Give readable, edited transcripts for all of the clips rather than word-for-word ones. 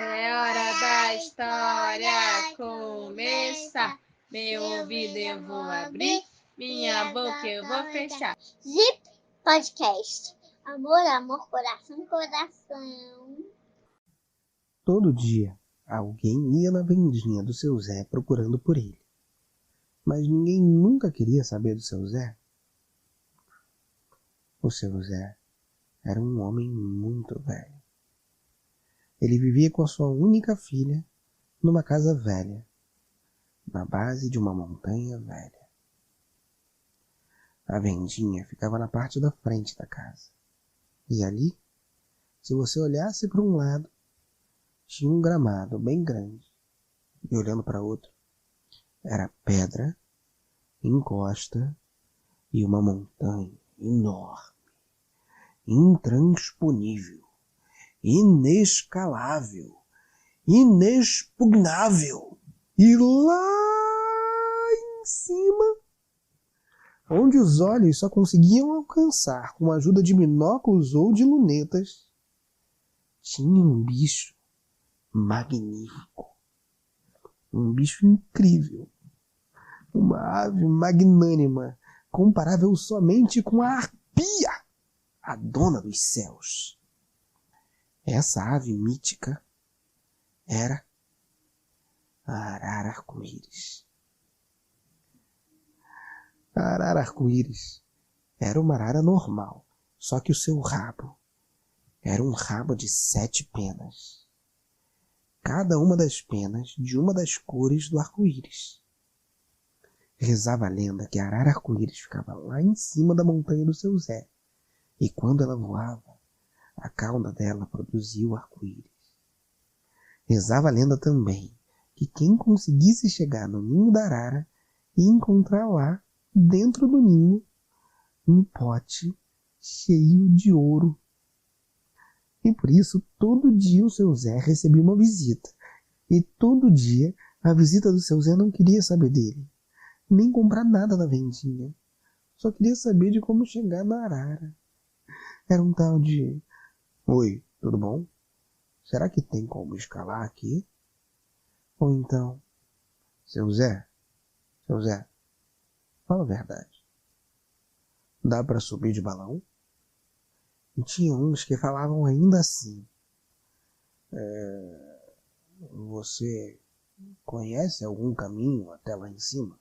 É hora da história começar. Meu ouvido eu vou abrir, minha boca eu vou fechar. Zip Podcast. Amor, amor, coração, coração. Todo dia, alguém ia na vendinha do seu Zé procurando por ele. Mas ninguém nunca queria saber do seu Zé. O seu Zé era um homem muito velho. Ele vivia com a sua única filha numa casa velha, na base de uma montanha velha. A vendinha ficava na parte da frente da casa. E ali, se você olhasse para um lado, tinha um gramado bem grande. E olhando para outro, era pedra, encosta e uma montanha enorme, intransponível, inescalável, inexpugnável. E lá em cima, onde os olhos só conseguiam alcançar com a ajuda de binóculos ou de lunetas, tinha um bicho magnífico, um bicho incrível, uma ave magnânima, comparável somente com a arpia, a dona dos céus. Essa ave mítica era a arara arco-íris. A arara arco-íris era uma arara normal, só que o seu rabo era um rabo de 7 penas. Cada uma das penas de uma das cores do arco-íris. Rezava a lenda que a arara arco-íris ficava lá em cima da montanha do seu Zé, e quando ela voava, a cauda dela produzia o arco-íris. Rezava a lenda também que quem conseguisse chegar no ninho da arara ia encontrar lá, dentro do ninho, um pote cheio de ouro. E por isso, todo dia o seu Zé recebia uma visita. E todo dia, a visita do seu Zé não queria saber dele, nem comprar nada na vendinha. Só queria saber de como chegar na arara. Era um tal de: oi, tudo bom? Será que tem como escalar aqui? Ou então: seu Zé, fala a verdade. Dá para subir de balão? E tinha uns que falavam ainda assim: você conhece algum caminho até lá em cima?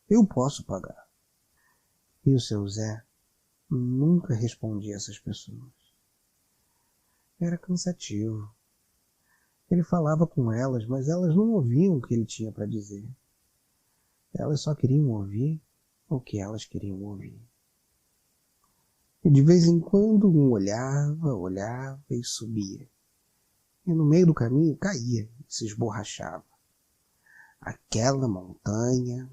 Eu posso pagar. E o seu Zé nunca respondia a essas pessoas. Era cansativo. Ele falava com elas, mas elas não ouviam o que ele tinha para dizer. Elas só queriam ouvir o que elas queriam ouvir. E de vez em quando um olhava e subia. E no meio do caminho caía e se esborrachava. Aquela montanha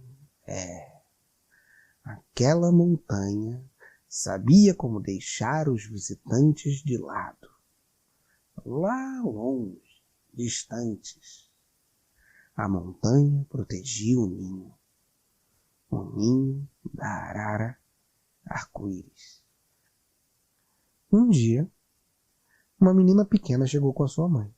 sabia como deixar os visitantes de lado. Lá longe, distantes, a montanha protegia o ninho da arara arco-íris. Um dia, uma menina pequena chegou com a sua mãe.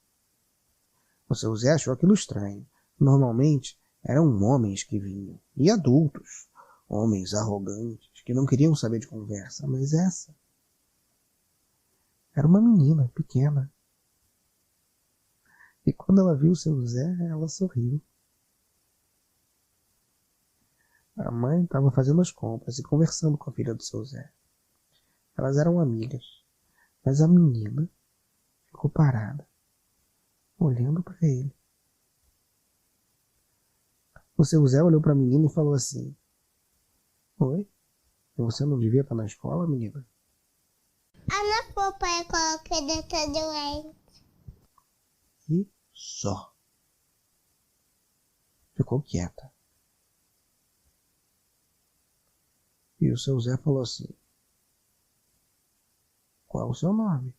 O seu Zé achou aquilo estranho. Normalmente, eram homens que vinham, e adultos, homens arrogantes, que não queriam saber de conversa, mas essa era uma menina pequena. E quando ela viu o seu Zé, ela sorriu. A mãe estava fazendo as compras e conversando com a filha do seu Zé. Elas eram amigas, mas a menina ficou parada, olhando para ele. O seu Zé olhou para a menina e falou assim: oi, você não devia estar na escola, menina? A minha papai coloca dentro do leite. E só. Ficou quieta. E o seu Zé falou assim: qual é o seu nome?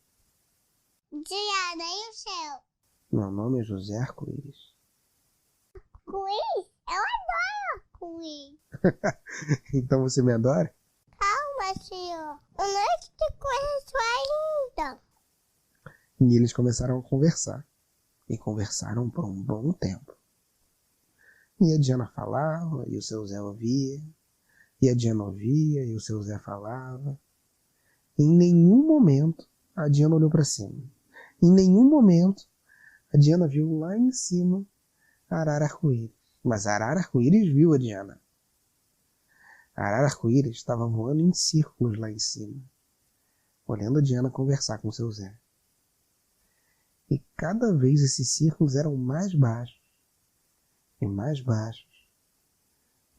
Diana, e o seu? Meu nome é José Arco-íris. Arco-íris? Eu adoro arco-íris. Então você me adora? Calma, senhor. Eu não te conheço ainda. E eles começaram a conversar. e conversaram por um bom tempo. E a Diana falava e o seu Zé ouvia, e a Diana ouvia e o seu Zé falava. Em nenhum momento a Diana olhou para cima. Em nenhum momento a Diana viu lá em cima a arara arco-íris. Mas a arara arco-íris viu a Diana. A arara arco-íris estava voando em círculos lá em cima, olhando a Diana conversar com seu Zé. E cada vez esses círculos eram mais baixos, e mais baixos,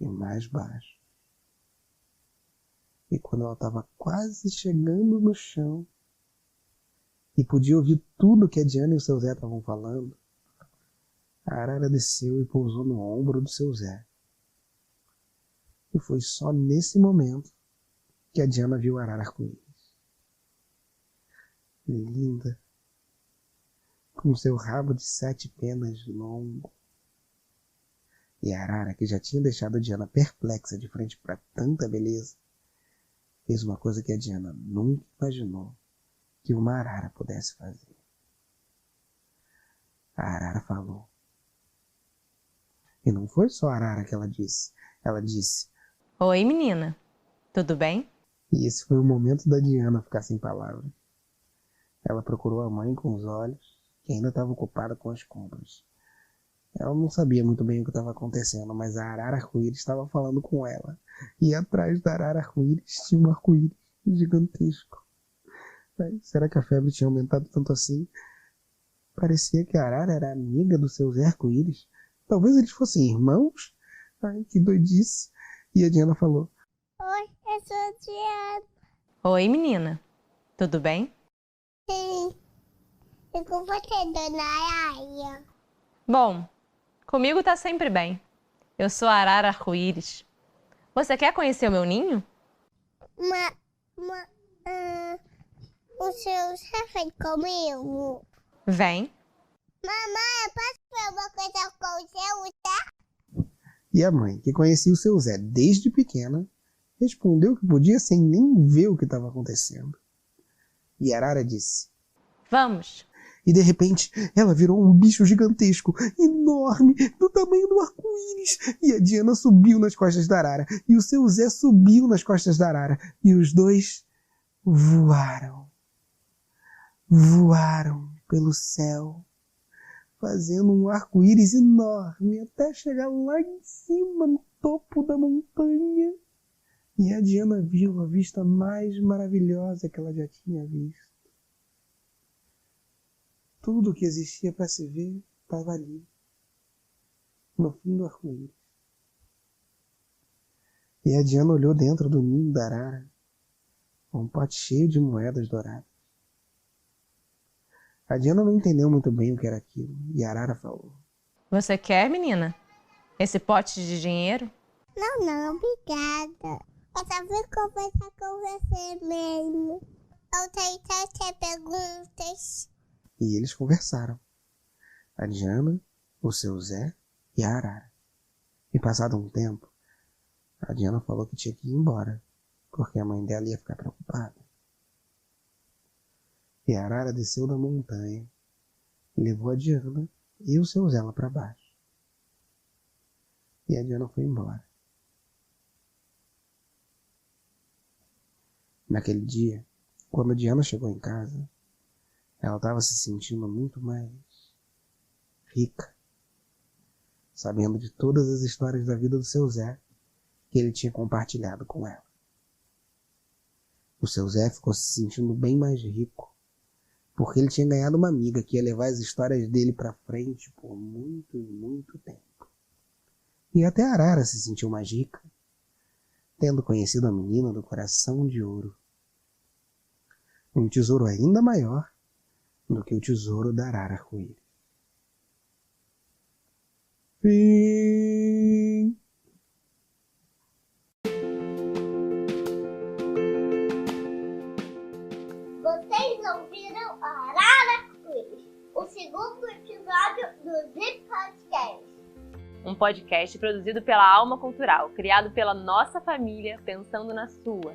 e mais baixos. E quando ela estava quase chegando no chão e podia ouvir tudo que a Diana e o seu Zé estavam falando, a arara desceu e pousou no ombro do seu Zé. E foi só nesse momento que a Diana viu a arara arco-íris. Linda, com seu rabo de 7 penas longo. E a arara, que já tinha deixado a Diana perplexa de frente para tanta beleza, fez uma coisa que a Diana nunca imaginou que uma arara pudesse fazer. A arara falou. E não foi só a arara que ela disse. Ela disse: Oi, menina. Tudo bem? E esse foi o momento da Diana ficar sem palavras. Ela procurou a mãe com os olhos, que ainda estava ocupada com as compras. Ela não sabia muito bem o que estava acontecendo, mas a arara arco-íris estava falando com ela. E atrás da arara arco-íris tinha um arco-íris gigantesco. Mas será que a febre tinha aumentado tanto assim? Parecia que a arara era amiga do seu Zé arco-íris. Talvez eles fossem irmãos? Ai, que doidice. E a Diana falou: Oi, eu sou a Diana. Oi, menina. Tudo bem? Sim. E com você, dona Araia? Bom, comigo tá sempre bem. Eu sou a arara arco-íris. Você quer conhecer o meu ninho? O seu chefe comigo. Vem. Mamãe, eu posso ver uma coisa com o seu Zé? E a mãe, que conhecia o seu Zé desde pequena, respondeu que podia sem nem ver o que estava acontecendo. E a arara disse: Vamos. E de repente ela virou um bicho gigantesco, enorme, do tamanho do arco-íris. E a Diana subiu nas costas da arara, e o seu Zé subiu nas costas da arara, e os dois voaram. Voaram pelo céu, fazendo um arco-íris enorme até chegar lá em cima, no topo da montanha. E a Diana viu a vista mais maravilhosa que ela já tinha visto. Tudo que existia para se ver estava ali, no fim do arco-íris. E a Diana olhou dentro do ninho da arara, um pote cheio de moedas douradas. A Diana não entendeu muito bem o que era aquilo, e a arara falou: Você quer, menina? Esse pote de dinheiro? Não, obrigada. Eu só vim conversar com você mesmo. Eu tenho tantas perguntas. E eles conversaram. A Diana, o seu Zé e a arara. E passado um tempo, a Diana falou que tinha que ir embora, porque a mãe dela ia ficar preocupada. E a arara desceu da montanha e levou a Diana e o seu Zé lá para baixo. E a Diana foi embora. Naquele dia, quando a Diana chegou em casa, ela estava se sentindo muito mais rica, sabendo de todas as histórias da vida do seu Zé que ele tinha compartilhado com ela. O seu Zé ficou se sentindo bem mais rico, porque ele tinha ganhado uma amiga que ia levar as histórias dele para frente por muito, muito tempo. E até a arara se sentiu mais rica, tendo conhecido a menina do coração de ouro. Um tesouro ainda maior do que o tesouro da arara arco-íris. Fim. Vocês ouviram a Arara Arco-íris, o segundo episódio do Zip Podcast. Um podcast produzido pela Alma Cultural, criado pela nossa família, pensando na sua.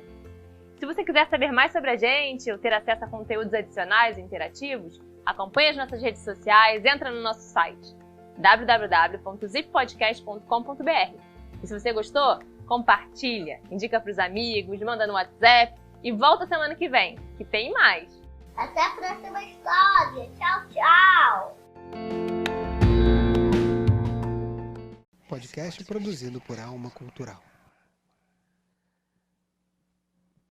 Se você quiser saber mais sobre a gente ou ter acesso a conteúdos adicionais e interativos, Acompanhe as nossas redes sociais, entra no nosso site www.zippodcast.com.br. E se você gostou, compartilha, indica para os amigos, manda no WhatsApp e volta semana que vem, que tem mais. Até a próxima história. Tchau, tchau. Podcast produzido por Alma Cultural.